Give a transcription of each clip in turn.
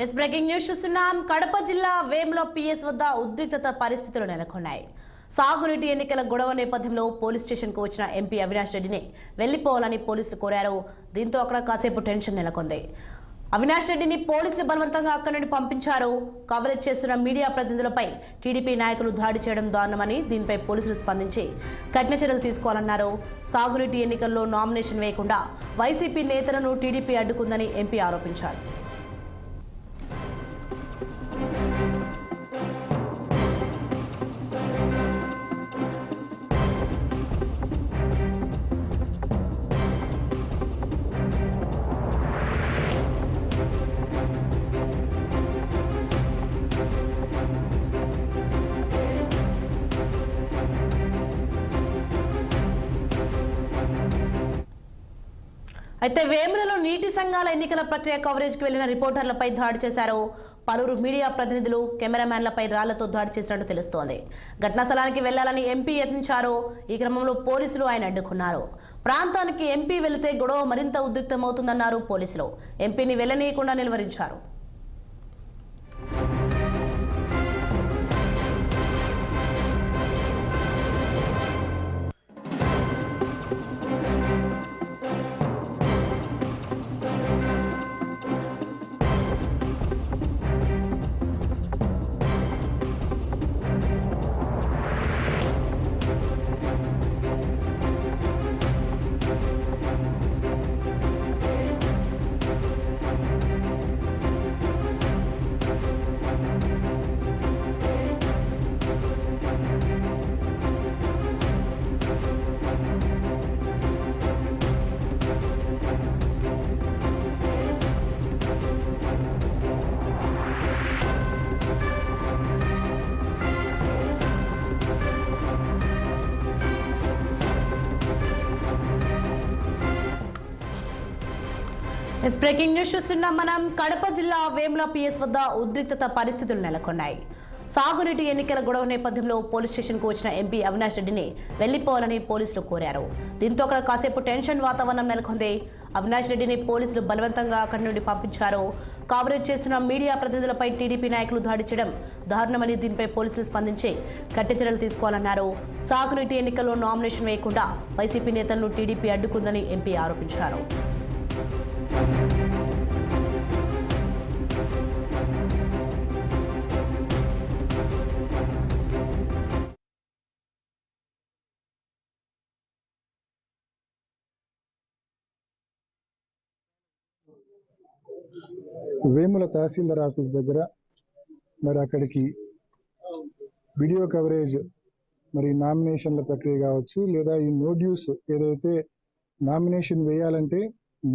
Yes breaking news చూస్తున్నాం. కడప జిల్లా Vemula PS వద్ద ఉద్రిక్తత పరిస్థితులు నెలకొన్నాయి. సాగునీటి ఎన్నికల గొడవ నేపథ్యంలో పోలీస్ స్టేషన్కు వచ్చిన ఎంపీ అవినాష్ రెడ్డిని వెళ్లిపోవాలని పోలీసులు కోరారు. దీంతో అక్కడ కాసేపు టెన్షన్ నెలకొంది. అవినాష్ రెడ్డిని పోలీసులు బలవంతంగా అక్కడి నుండి పంపించారు. కవరేజ్ చేస్తున్న మీడియా ప్రతినిధులపై టీడీపీ నాయకులు దాడి చేయడం దారుణమని దీనిపై పోలీసులు స్పందించి కఠిన చర్యలు తీసుకోవాలన్నారు. సాగునీటి ఎన్నికల్లో నామినేషన్ వేయకుండా వైసీపీ నేతలను టీడీపీ అడ్డుకుందని ఎంపీ ఆరోపించారు. అయితే వేములలో నీటి సంఘాల ఎన్నికల ప్రక్రియ కవరేజ్కి వెళ్లిన రిపోర్టర్లపై దాడి చేశారు. పలువురు మీడియా ప్రతినిధులు కెమెరామ్యాన్లపై రాళ్లతో దాడి చేసినట్టు తెలుస్తోంది. ఘటనా స్థలానికి వెళ్లాలని ఎంపీ యత్నించారు. ఈ క్రమంలో పోలీసులు ఆయన అడ్డుకున్నారు. ప్రాంతానికి ఎంపీ వెళితే గొడవ మరింత ఉద్రిక్తమవుతుందన్నారు పోలీసులు. ఎంపీని వెళ్లనీయకుండా నిలువరించారు. బ్రేకింగ్ న్యూస్ చూస్తున్నాం మనం. కడప జిల్లా వేముల పిఎస్ వద్ద ఉద్రిక్తత పరిస్థితులు నెలకొన్నాయి. సాగునీటి ఎన్నికల గొడవ నేపథ్యంలో పోలీస్ స్టేషన్కు వచ్చిన ఎంపీ అవినాష్ రెడ్డిని వెళ్లిపోవాలని పోలీసులు కోరారు. దీంతో అక్కడ కాసేపు టెన్షన్ వాతావరణం నెలకొంది. అవినాష్ రెడ్డిని పోలీసులు బలవంతంగా అక్కడి నుండి పంపించారు. కవరేజ్ చేసిన మీడియా ప్రతినిధులపై టీడీపీ నాయకులు దాడి చేయడం దారుణమని దీనిపై పోలీసులు స్పందించి కఠిన చర్యలు తీసుకోవాలన్నారు. సాగునీటి ఎన్నికల్లో నామినేషన్ వేయకుండా వైసీపీ నేతలను టీడీపీ అడ్డుకుందని ఎంపీ ఆరోపించారు. వేముల తహసీల్దార్ ఆఫీస్ దగ్గర మరి అక్కడికి వీడియో కవరేజ్ మరి నామినేషన్ల ప్రక్రియ కావచ్చు, లేదా ఈ నో డ్యూస్ ఏదైతే నామినేషన్ వేయాలంటే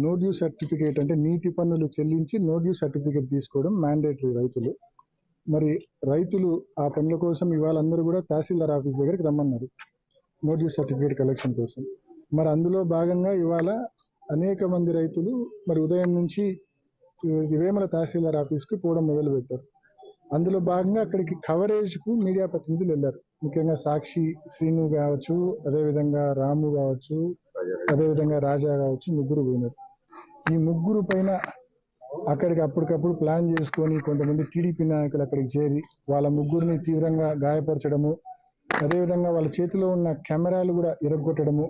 నో డ్యూ సర్టిఫికేట్ అంటే నీటి పన్నులు చెల్లించి నో డ్యూ సర్టిఫికేట్ తీసుకోవడం మ్యాండేటరీ. రైతులు ఆ పనుల కోసం ఇవాళ అందరూ కూడా తహసీల్దార్ ఆఫీస్ దగ్గరికి రమ్మన్నారు నో డ్యూ సర్టిఫికేట్ కలెక్షన్ కోసం. మరి అందులో భాగంగా ఇవాళ అనేక మంది రైతులు మరి ఉదయం నుంచి వేముల తహసీల్దార్ ఆఫీస్కి పోవడం మొదలుపెట్టారు. అందులో భాగంగా అక్కడికి కవరేజ్కు మీడియా ప్రతినిధులు వెళ్ళారు. ముఖ్యంగా సాక్షి శ్రీను కావచ్చు, అదేవిధంగా రాము కావచ్చు, అదేవిధంగా రాజా కావచ్చు, ముగ్గురు పోయినారు. ఈ ముగ్గురు పైన అక్కడికి అప్పటికప్పుడు ప్లాన్ చేసుకొని కొంతమంది టీడీపీ నాయకులు అక్కడికి చేరి వాళ్ళ ముగ్గురిని తీవ్రంగా గాయపరచడము, అదేవిధంగా వాళ్ళ చేతిలో ఉన్న కెమెరాలు కూడా ఇరగొట్టడము,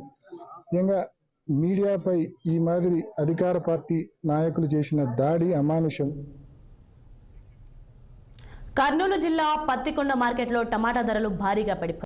ముఖ్యంగా మీడియాపై ఈ మాదిరి అధికార పార్టీ నాయకులు చేసిన దాడి అమానుషం. కర్నూలు జిల్లా పత్తికొండ మార్కెట్లో టమాటా ధరలు భారీగా పడిపోయాయి.